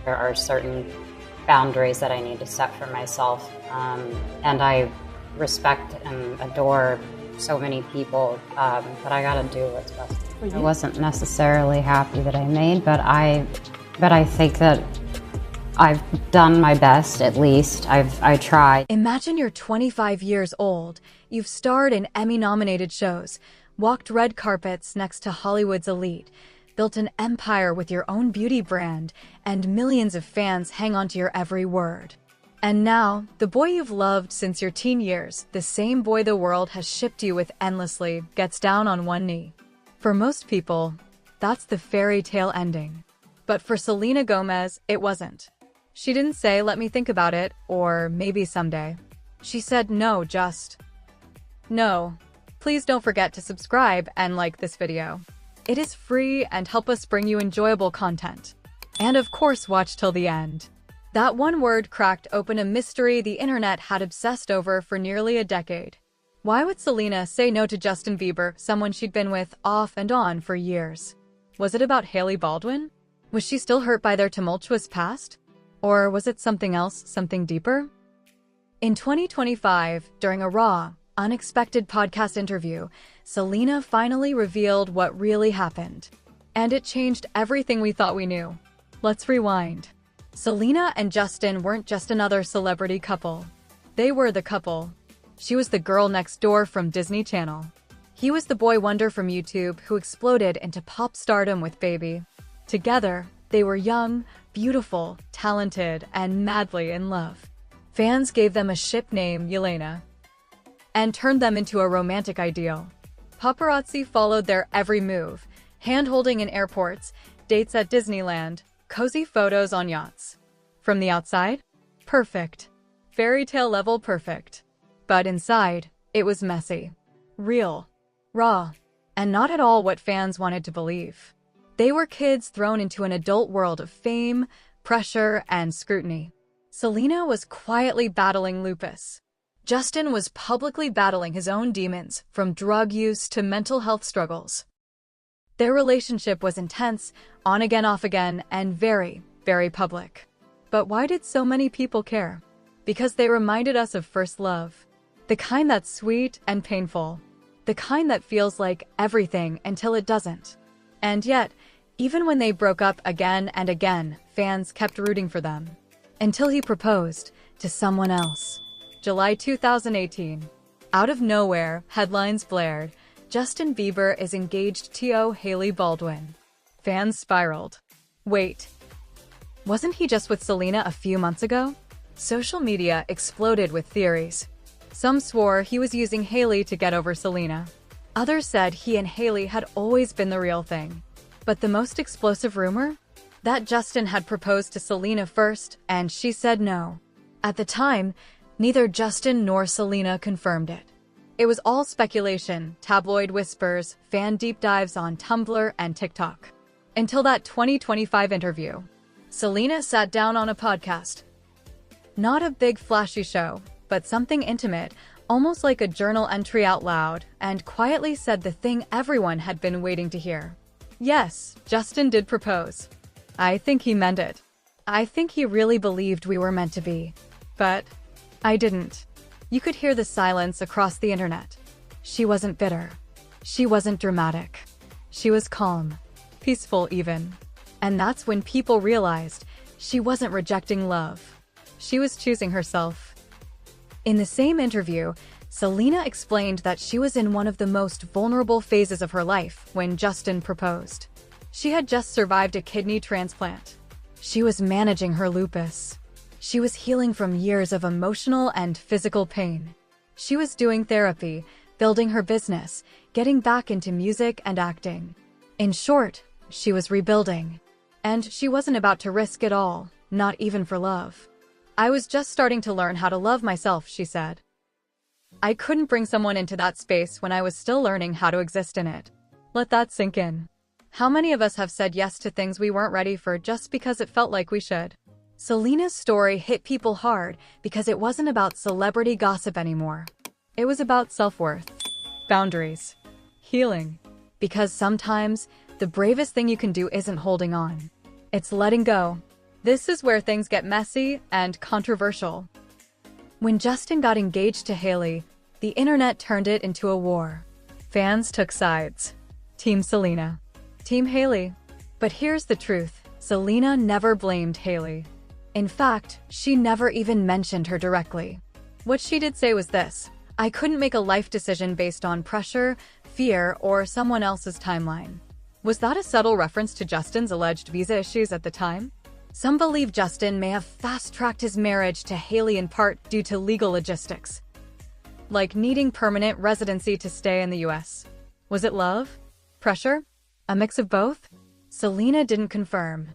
There are certain boundaries that I need to set for myself, and I respect and adore so many people, but I gotta do what's best. I wasn't necessarily happy that I made, but I think that I've done my best, at least. I tried. Imagine you're 25 years old. You've starred in Emmy-nominated shows, walked red carpets next to Hollywood's elite, built an empire with your own beauty brand, and millions of fans hang on to your every word. And now, the boy you've loved since your teen years, the same boy the world has shipped you with endlessly, gets down on one knee. For most people, that's the fairy tale ending. But for Selena Gomez, it wasn't. She didn't say, "Let me think about it," or "maybe someday." She said, "No, just no." Please don't forget to subscribe and like this video. It is free and help us bring you enjoyable content. And of course, watch till the end. That one word cracked open a mystery the internet had obsessed over for nearly a decade. Why would Selena say no to Justin Bieber, someone she'd been with off and on for years? Was it about Hailey Baldwin? Was she still hurt by their tumultuous past? Or was it something else, something deeper? In 2025, during a raw, unexpected podcast interview, Selena finally revealed what really happened. And it changed everything we thought we knew. Let's rewind. Selena and Justin weren't just another celebrity couple. They were the couple. She was the girl next door from Disney Channel. He was the boy wonder from YouTube who exploded into pop stardom with Baby. Together, they were young, beautiful, talented, and madly in love. Fans gave them a ship name, Jelena, and turned them into a romantic ideal. Paparazzi followed their every move, hand-holding in airports, dates at Disneyland, cozy photos on yachts. From the outside, perfect. Fairy tale level perfect. But inside, it was messy, real, raw, and not at all what fans wanted to believe. They were kids thrown into an adult world of fame, pressure, and scrutiny. Selena was quietly battling lupus. Justin was publicly battling his own demons, from drug use to mental health struggles. Their relationship was intense, on again, off again, and very, very public. But why did so many people care? Because they reminded us of first love. The kind that's sweet and painful. The kind that feels like everything until it doesn't. And yet, even when they broke up again and again, fans kept rooting for them. Until he proposed to someone else. July 2018. Out of nowhere, headlines blared. Justin Bieber is engaged to Hailey Baldwin. Fans spiraled. Wait. Wasn't he just with Selena a few months ago? Social media exploded with theories. Some swore he was using Hailey to get over Selena. Others said he and Hailey had always been the real thing. But the most explosive rumor? That Justin had proposed to Selena first, and she said no. At the time, neither Justin nor Selena confirmed it. It was all speculation, tabloid whispers, fan deep dives on Tumblr and TikTok. Until that 2025 interview. Selena sat down on a podcast. Not a big flashy show, but something intimate, almost like a journal entry out loud, and quietly said the thing everyone had been waiting to hear. Yes, Justin did propose. I think he meant it. I think he really believed we were meant to be. But I didn't. You could hear the silence across the internet. She wasn't bitter. She wasn't dramatic. She was calm, peaceful even. And that's when people realized she wasn't rejecting love. She was choosing herself. In the same interview, Selena explained that she was in one of the most vulnerable phases of her life when Justin proposed. She had just survived a kidney transplant. She was managing her lupus. She was healing from years of emotional and physical pain. She was doing therapy, building her business, getting back into music and acting. In short, she was rebuilding. And she wasn't about to risk it all, not even for love. I was just starting to learn how to love myself, she said. I couldn't bring someone into that space when I was still learning how to exist in it. Let that sink in. How many of us have said yes to things we weren't ready for just because it felt like we should? Selena's story hit people hard because it wasn't about celebrity gossip anymore. It was about self-worth, boundaries, healing. Because sometimes, the bravest thing you can do isn't holding on. It's letting go. This is where things get messy and controversial. When Justin got engaged to Hailey, the internet turned it into a war. Fans took sides. Team Selena. Team Hailey. But here's the truth. Selena never blamed Hailey. In fact, she never even mentioned her directly. What she did say was this: "I couldn't make a life decision based on pressure, fear, or someone else's timeline." Was that a subtle reference to Justin's alleged visa issues at the time? Some believe Justin may have fast-tracked his marriage to Hailey in part due to legal logistics, like needing permanent residency to stay in the US. Was it love? Pressure? A mix of both? Selena didn't confirm,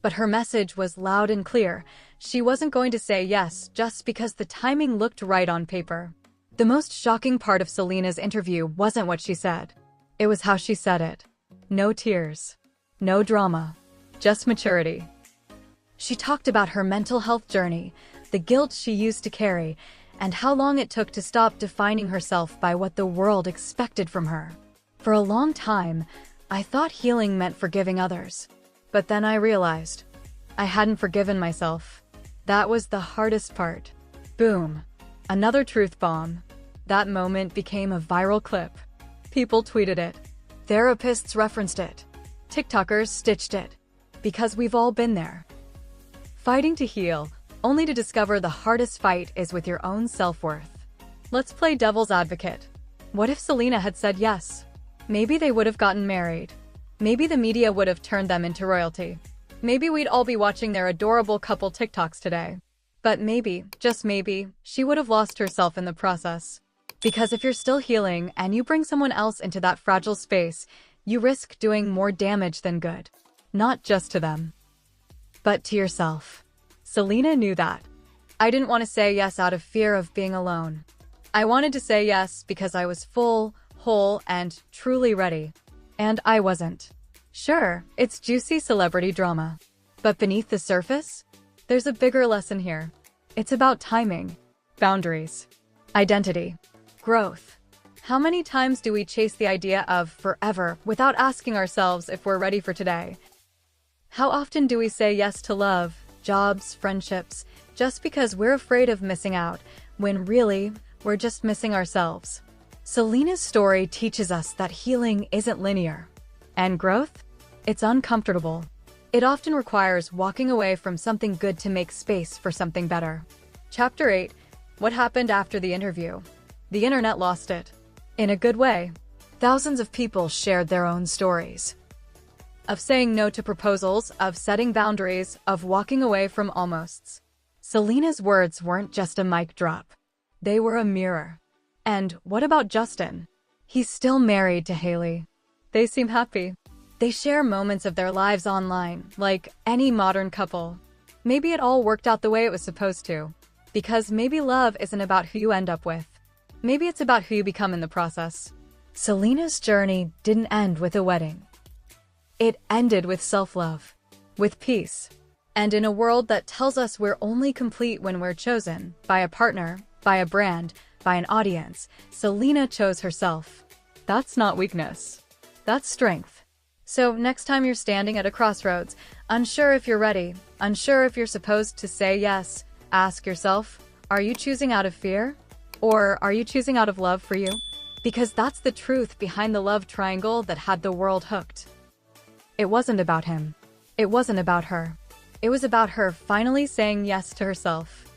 but her message was loud and clear. She wasn't going to say yes just because the timing looked right on paper. The most shocking part of Selena's interview wasn't what she said. It was how she said it. No tears. No drama. Just maturity. She talked about her mental health journey, the guilt she used to carry, and how long it took to stop defining herself by what the world expected from her. For a long time, I thought healing meant forgiving others. But then I realized I hadn't forgiven myself. That was the hardest part. Boom. Another truth bomb. That moment became a viral clip. People tweeted it. Therapists referenced it. TikTokers stitched it. Because we've all been there. Fighting to heal, only to discover the hardest fight is with your own self-worth. Let's play devil's advocate. What if Selena had said yes? Maybe they would have gotten married. Maybe the media would have turned them into royalty. Maybe we'd all be watching their adorable couple TikToks today. But maybe, just maybe, she would have lost herself in the process. Because if you're still healing and you bring someone else into that fragile space, you risk doing more damage than good. Not just to them, but to yourself. Selena knew that. I didn't want to say yes out of fear of being alone. I wanted to say yes because I was full, whole, and truly ready. And I wasn't. Sure, it's juicy celebrity drama. But beneath the surface, there's a bigger lesson here. It's about timing, boundaries, identity, growth. How many times do we chase the idea of forever without asking ourselves if we're ready for today? How often do we say yes to love, jobs, friendships, just because we're afraid of missing out, when really, we're just missing ourselves? Selena's story teaches us that healing isn't linear. And growth? It's uncomfortable. It often requires walking away from something good to make space for something better. Chapter 8. What happened after the interview? The internet lost it. In a good way. Thousands of people shared their own stories. Of saying no to proposals, of setting boundaries, of walking away from almosts. Selena's words weren't just a mic drop. They were a mirror. And what about Justin? He's still married to Hailey. They seem happy. They share moments of their lives online, like any modern couple. Maybe it all worked out the way it was supposed to. Because maybe love isn't about who you end up with. Maybe it's about who you become in the process. Selena's journey didn't end with a wedding. It ended with self-love, with peace. And in a world that tells us we're only complete when we're chosen, by a partner, by a brand, by an audience, Selena chose herself. That's not weakness. That's strength. So next time you're standing at a crossroads, unsure if you're ready, unsure if you're supposed to say yes, ask yourself, are you choosing out of fear? Or are you choosing out of love for you? Because that's the truth behind the love triangle that had the world hooked. It wasn't about him. It wasn't about her. It was about her finally saying yes to herself.